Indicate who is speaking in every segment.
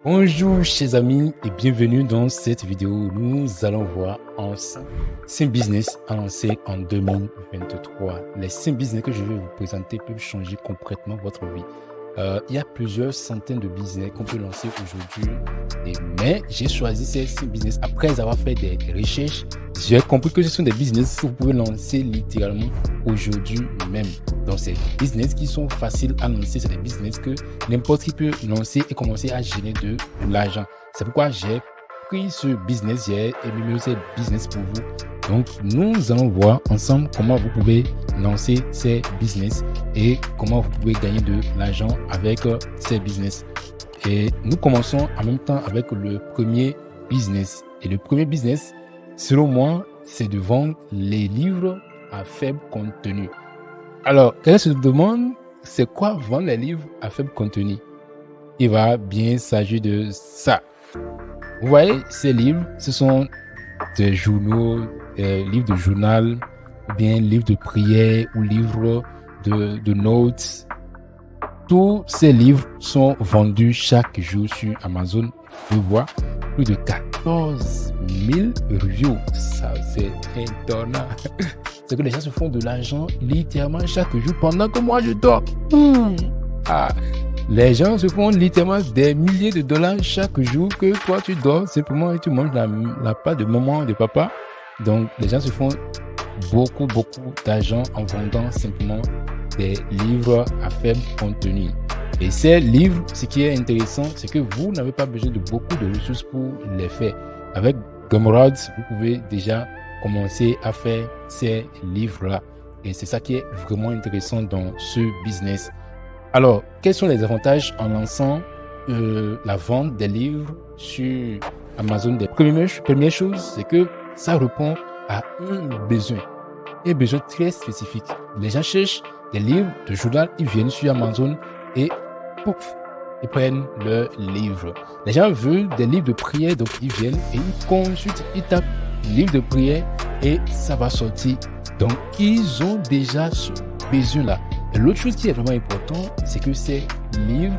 Speaker 1: Bonjour chers amis et bienvenue dans cette vidéo où nous allons voir ensemble 5 business à lancer en 2023. Les 5 business que je vais vous présenter peuvent changer complètement votre vie. Il y a plusieurs centaines de business qu'on peut lancer aujourd'hui, mais j'ai choisi ces 5 business après avoir fait des recherches. J'ai compris que ce sont des business que vous pouvez lancer littéralement aujourd'hui même. Donc, c'est des business qui sont faciles à lancer. C'est des business que n'importe qui peut lancer et commencer à générer de l'argent. C'est pourquoi j'ai pris ce business, j'ai émis ce business pour vous. Donc, nous allons voir ensemble comment vous pouvez lancer ces business et comment vous pouvez gagner de l'argent avec ces business. Et nous commençons en même temps avec le premier business. Et le premier business, selon moi, c'est de vendre les livres à faible contenu. Alors, elle se demande, c'est quoi vendre les livres à faible contenu? Il va bien s'agir de ça. Vous voyez, ces livres, ce sont des journaux, livres de journal, ou bien livres de prière, ou livres de notes. Tous ces livres sont vendus chaque jour sur Amazon. Vous voyez, plus de 14 000 reviews. Ça, c'est étonnant. C'est que les gens se font de l'argent littéralement chaque jour pendant que moi je dors. Les gens se font littéralement des milliers de dollars chaque jour que toi tu dors simplement et tu manges la part de maman, de papa. Donc les gens se font beaucoup d'argent en vendant simplement des livres à faible contenu. Et ces livres, ce qui est intéressant, c'est que vous n'avez pas besoin de beaucoup de ressources pour les faire. Avec Gumroad, vous pouvez déjà commencer à faire ces livres-là. Et c'est ça qui est vraiment intéressant dans ce business. Alors, quels sont les avantages en lançant la vente des livres sur Amazon? Des premières choses, c'est que ça répond à un besoin très spécifique. Les gens cherchent des livres de journal, ils viennent sur Amazon et pouf, ils prennent le livre. Les gens veulent des livres de prière, donc ils viennent et ils consultent, ils tapent livre de prière et ça va sortir. Donc, ils ont déjà ce besoin-là. Et l'autre chose qui est vraiment importante, c'est que ces livres,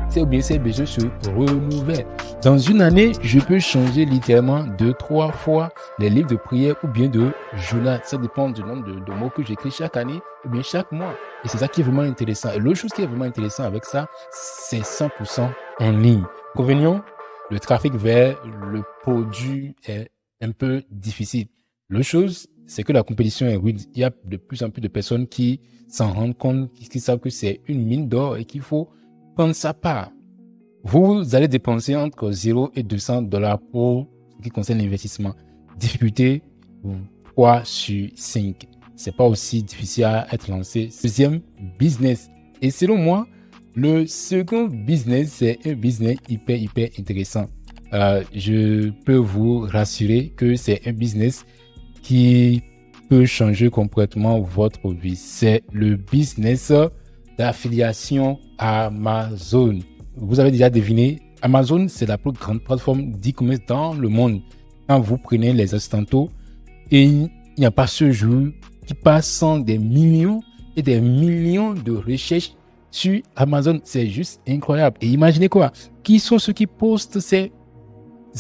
Speaker 1: ces besoins se renouvellent. Dans une année, je peux changer littéralement 2-3 fois les livres de prière ou bien de journal. Ça dépend du nombre de mots que j'écris chaque année ou bien chaque mois. Et c'est ça qui est vraiment intéressant. Et l'autre chose qui est vraiment intéressant avec ça, c'est 100% en ligne. Inconvénient, le trafic vers le produit est un peu difficile. L'autre chose, c'est que la compétition est rude. Il y a de plus en plus de personnes qui s'en rendent compte, qui savent que c'est une mine d'or et qu'il faut prendre sa part. Vous allez dépenser entre 0 et 200 dollars pour ce qui concerne l'investissement. Difficulté 3 sur 5. C'est pas aussi difficile à être lancé. Deuxième business. Et selon moi, le second business, c'est un business hyper intéressant. Je peux vous rassurer que c'est un business qui peut changer complètement votre vie. C'est le business d'affiliation Amazon. Vous avez déjà deviné, Amazon, c'est la plus grande plateforme d'e-commerce dans le monde. Quand vous prenez les instantos, et il n'y a pas ce jour qui passe sans des millions et des millions de recherches sur Amazon. C'est juste incroyable. Et imaginez quoi? Qui sont ceux qui postent ces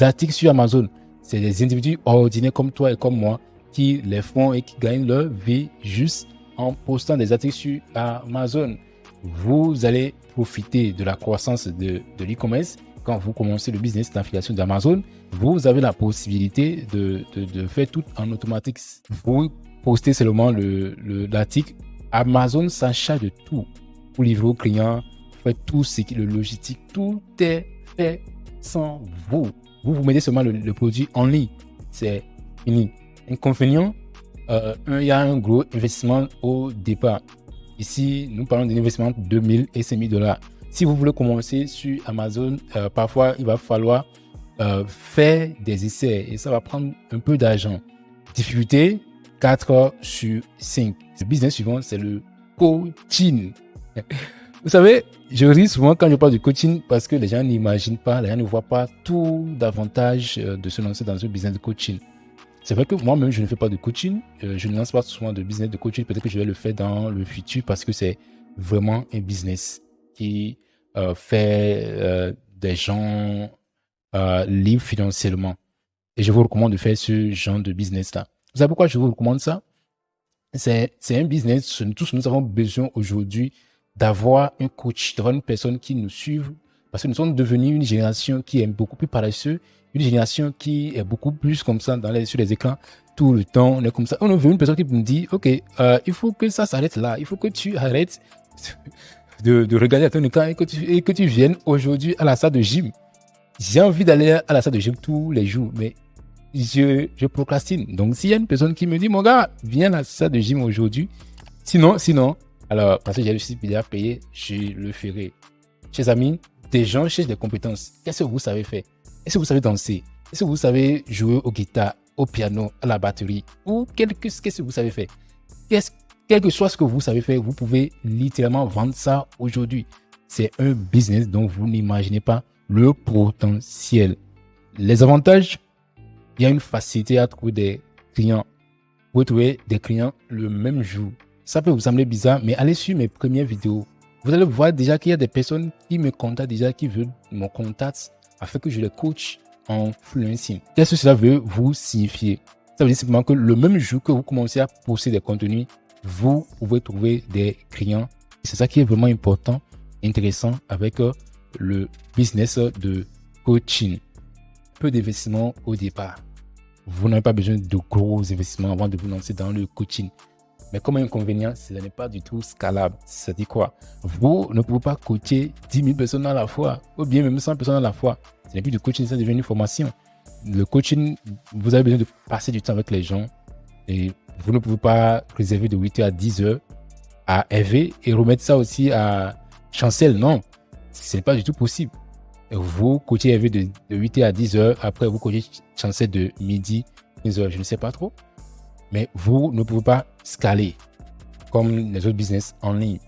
Speaker 1: articles sur Amazon? C'est des individus ordinaires comme toi et comme moi qui les font et qui gagnent leur vie juste en postant des articles sur Amazon. Vous allez profiter de la croissance de l'e-commerce. Quand vous commencez le business d'affiliation d'Amazon, vous avez la possibilité de faire tout en automatique. Vous postez seulement l'article. Amazon s'acharge de tout. Vous livrez aux clients, vous faites tout ce qui est le logistique. Tout est fait sans vous. Vous mettez seulement le produit en ligne. C'est fini. Inconvénient, il y a un gros investissement au départ. Ici, nous parlons d'un investissement de 2 000 et 5 000 dollars. Si vous voulez commencer sur Amazon, parfois, il va falloir faire des essais et ça va prendre un peu d'argent. Difficulté, 4 sur 5. Le business suivant, c'est le coaching. Vous savez, je ris souvent quand je parle de coaching parce que les gens n'imaginent pas, les gens ne voient pas tout l'avantage de se lancer dans un business de coaching. C'est vrai que moi-même, je ne fais pas de coaching. Je ne lance pas souvent de business de coaching. Peut-être que je vais le faire dans le futur parce que c'est vraiment un business qui fait des gens libres financièrement. Et je vous recommande de faire ce genre de business-là. Vous savez pourquoi je vous recommande ça? C'est un business. Tous nous avons besoin aujourd'hui d'avoir un coach, d'avoir une personne qui nous suive, parce que nous sommes devenus une génération qui est beaucoup plus paresseuse, une génération qui est beaucoup plus comme ça sur les écrans tout le temps. On est comme ça. On veut une personne qui nous dit, OK, il faut que ça s'arrête là. Il faut que tu arrêtes de regarder à ton écran et que tu viennes aujourd'hui à la salle de gym. J'ai envie d'aller à la salle de gym tous les jours, mais je procrastine. Donc, s'il y a une personne qui me dit, mon gars, viens à la salle de gym aujourd'hui. Sinon, alors, parce que j'ai réussi à payer, je le ferai. Chers amis, des gens cherchent des compétences. Qu'est-ce que vous savez faire? Est-ce que vous savez danser? Est-ce que vous savez jouer au guitare, au piano, à la batterie? Ou qu'est-ce que vous savez faire? Quel que soit ce que vous savez faire, vous pouvez littéralement vendre ça aujourd'hui. C'est un business dont vous n'imaginez pas le potentiel. Les avantages, il y a une facilité à trouver des clients. Vous pouvez trouver des clients le même jour. Ça peut vous sembler bizarre, mais allez sur mes premières vidéos. Vous allez voir déjà qu'il y a des personnes qui me contactent déjà, qui veulent mon contact afin que je les coach en influencing. Qu'est-ce que cela veut vous signifier? Ça veut dire simplement que le même jour que vous commencez à poster des contenus, vous pouvez trouver des clients. C'est ça qui est vraiment important, intéressant avec le business de coaching. Peu d'investissement au départ. Vous n'avez pas besoin de gros investissements avant de vous lancer dans le coaching. Mais comme inconvénient, ce n'est pas du tout scalable. Ça dit quoi? Vous ne pouvez pas coacher 10 000 personnes à la fois, ou bien même 100 personnes à la fois. Ce n'est plus du coaching, ça devient une formation. Le coaching, vous avez besoin de passer du temps avec les gens. Et vous ne pouvez pas réserver de 8h à 10h à Hervé et remettre ça aussi à Chancel. Non, ce n'est pas du tout possible. Vous coachez Hervé de 8h à 10h, après vous coachez Chancel de midi à 15h, je ne sais pas trop. Mais vous ne pouvez pas scaler comme les autres business en ligne.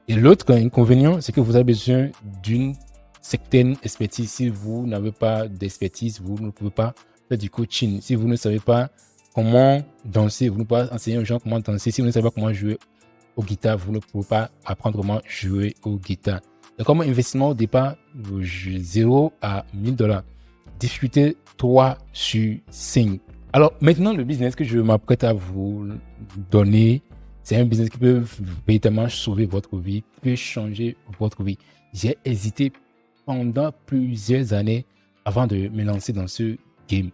Speaker 1: Et l'autre inconvénient, c'est que vous avez besoin d'une certaine expertise. Si vous n'avez pas d'expertise, vous ne pouvez pas faire du coaching. Si vous ne savez pas comment danser, vous ne pouvez pas enseigner aux gens comment danser. Si vous ne savez pas comment jouer au guitare, vous ne pouvez pas apprendre comment jouer au guitare. Et comme investissement au départ, 0 à $1000. Difficulté 3 sur 5. Alors maintenant, le business que je m'apprête à vous donner, c'est un business qui peut véritablement sauver votre vie, qui peut changer votre vie. J'ai hésité pendant plusieurs années avant de me lancer dans ce game.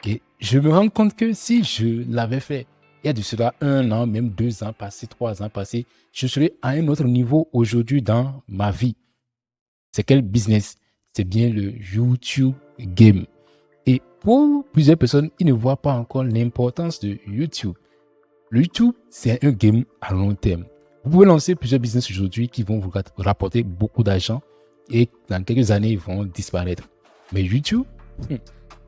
Speaker 1: Et je me rends compte que si je l'avais fait, il y a de cela 1 an, même 2 ans passés, 3 ans passés, je serais à un autre niveau aujourd'hui dans ma vie. C'est quel business? C'est bien le YouTube game. Et pour plusieurs personnes, ils ne voient pas encore l'importance de YouTube. Le YouTube, c'est un game à long terme. Vous pouvez lancer plusieurs business aujourd'hui qui vont vous rapporter beaucoup d'argent et dans quelques années, ils vont disparaître. Mais YouTube,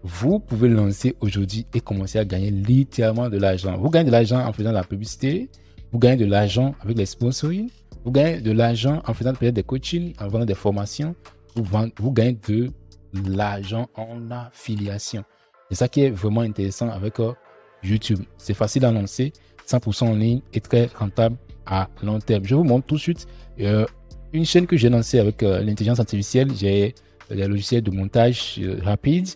Speaker 1: vous pouvez lancer aujourd'hui et commencer à gagner littéralement de l'argent. Vous gagnez de l'argent en faisant de la publicité, vous gagnez de l'argent avec les sponsoring, vous gagnez de l'argent en faisant peut-être des coachings, en vendant des formations, vous gagnez de l'argent en affiliation. C'est ça qui est vraiment intéressant avec YouTube. C'est facile à lancer, 100% en ligne et très rentable à long terme. Je vous montre tout de suite une chaîne que j'ai lancée avec l'intelligence artificielle. J'ai des logiciels de montage rapide.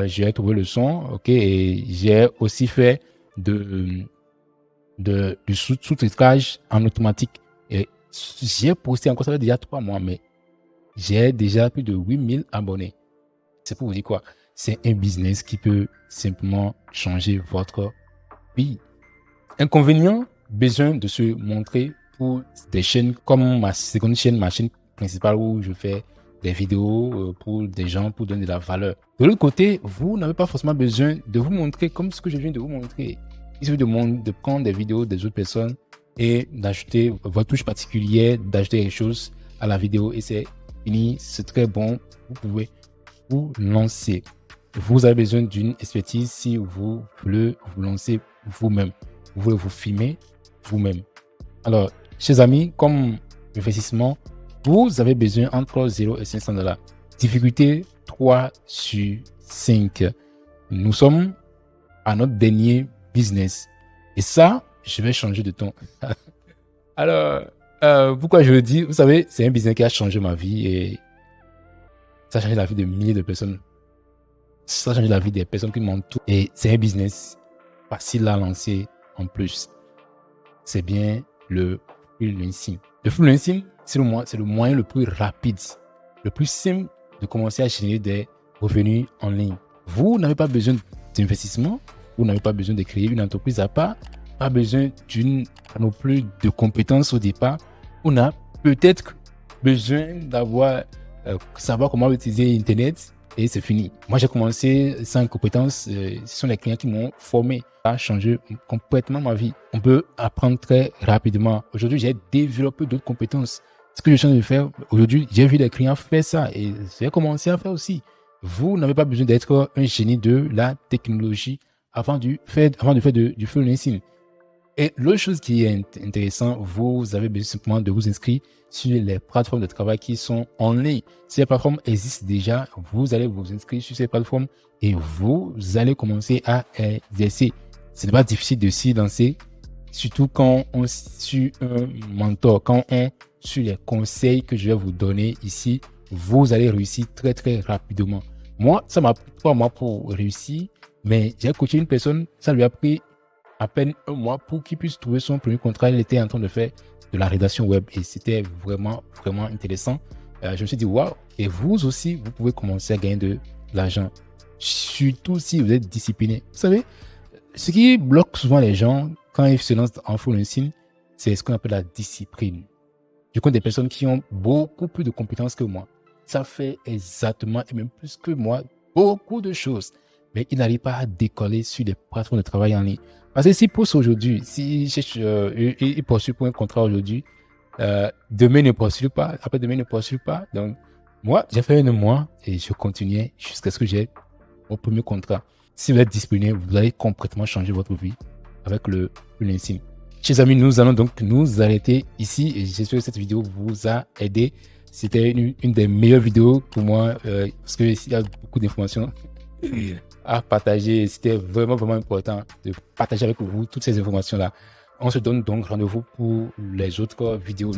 Speaker 1: J'ai trouvé le son, ok, et j'ai aussi fait du sous-titrage en automatique. Et j'ai posté encore, ça fait déjà 3 mois, mais j'ai déjà plus de 8000 abonnés. C'est pour vous dire quoi? C'est un business qui peut simplement changer votre vie. Inconvénient, besoin de se montrer pour des chaînes comme ma seconde chaîne, ma chaîne principale où je fais des vidéos pour des gens, pour donner de la valeur. De l'autre côté, vous n'avez pas forcément besoin de vous montrer comme ce que je viens de vous montrer. Il suffit de prendre des vidéos des autres personnes et d'ajouter votre touche particulière, d'ajouter quelque chose à la vidéo et c'est fini, c'est très bon. Vous pouvez vous lancer. Vous avez besoin d'une expertise si vous voulez vous lancer vous-même. Vous voulez vous filmer vous-même. Alors, chers amis, comme investissement, vous avez besoin entre 0 et $500. Difficulté 3 sur 5. Nous sommes à notre dernier business. Et ça, je vais changer de ton. Alors, pourquoi je le dis? Vous savez, c'est un business qui a changé ma vie et Ça a changé la vie de milliers de personnes. Ça a changé la vie des personnes qui m'entourent. Et c'est un business facile à lancer en plus. C'est bien le freelancing. Le freelancing, c'est le moyen le plus rapide, le plus simple de commencer à générer des revenus en ligne. Vous n'avez pas besoin d'investissement, vous n'avez pas besoin de créer une entreprise à part, pas besoin d'une panoplie de compétences au départ. On a peut-être besoin d'avoir savoir comment utiliser Internet et c'est fini. Moi, j'ai commencé sans compétences. Ce sont les clients qui m'ont formé. Ça a changé complètement ma vie. On peut apprendre très rapidement. Aujourd'hui, j'ai développé d'autres compétences. Ce que je suis en train de faire aujourd'hui, j'ai vu des clients faire ça et j'ai commencé à faire aussi. Vous n'avez pas besoin d'être un génie de la technologie avant de faire du freelancing. Et l'autre chose qui est intéressant, vous avez besoin simplement de vous inscrire sur les plateformes de travail qui sont en ligne. Ces plateformes existent déjà, vous allez vous inscrire sur ces plateformes et vous allez commencer à exercer. Ce n'est pas difficile de s'y lancer, surtout quand on suit un mentor, quand on suit les conseils que je vais vous donner ici, vous allez réussir très très rapidement. Moi, ça m'a pris 3 mois pour réussir, mais j'ai coaché une personne, ça lui a pris à peine 1 mois pour qu'il puisse trouver son premier contrat. Il était en train de faire de la rédaction web et c'était vraiment, vraiment intéressant. Je me suis dit, waouh, et vous aussi, vous pouvez commencer à gagner de l'argent, surtout si vous êtes discipliné. Vous savez, ce qui bloque souvent les gens quand ils se lancent en freelancing, c'est ce qu'on appelle la discipline. Je connais des personnes qui ont beaucoup plus de compétences que moi. Ça fait exactement, et même plus que moi, beaucoup de choses. Mais ils n'arrivent pas à décoller sur les plateformes de travail en ligne. Parce que s'ils poussent aujourd'hui, s'ils poursuivent pour un contrat aujourd'hui, demain ne poursuivent pas, après-demain ne poursuivent pas. Donc, moi, j'ai fait 1 mois et je continuais jusqu'à ce que j'ai mon premier contrat. Si vous êtes disponible, vous allez complètement changer votre vie avec le freelancing. Chers amis, nous allons donc nous arrêter ici et j'espère que cette vidéo vous a aidé. C'était une des meilleures vidéos pour moi parce qu'il y a beaucoup d'informations à partager. C'était vraiment, vraiment important de partager avec vous toutes ces informations-là. On se donne donc rendez-vous pour les autres vidéos.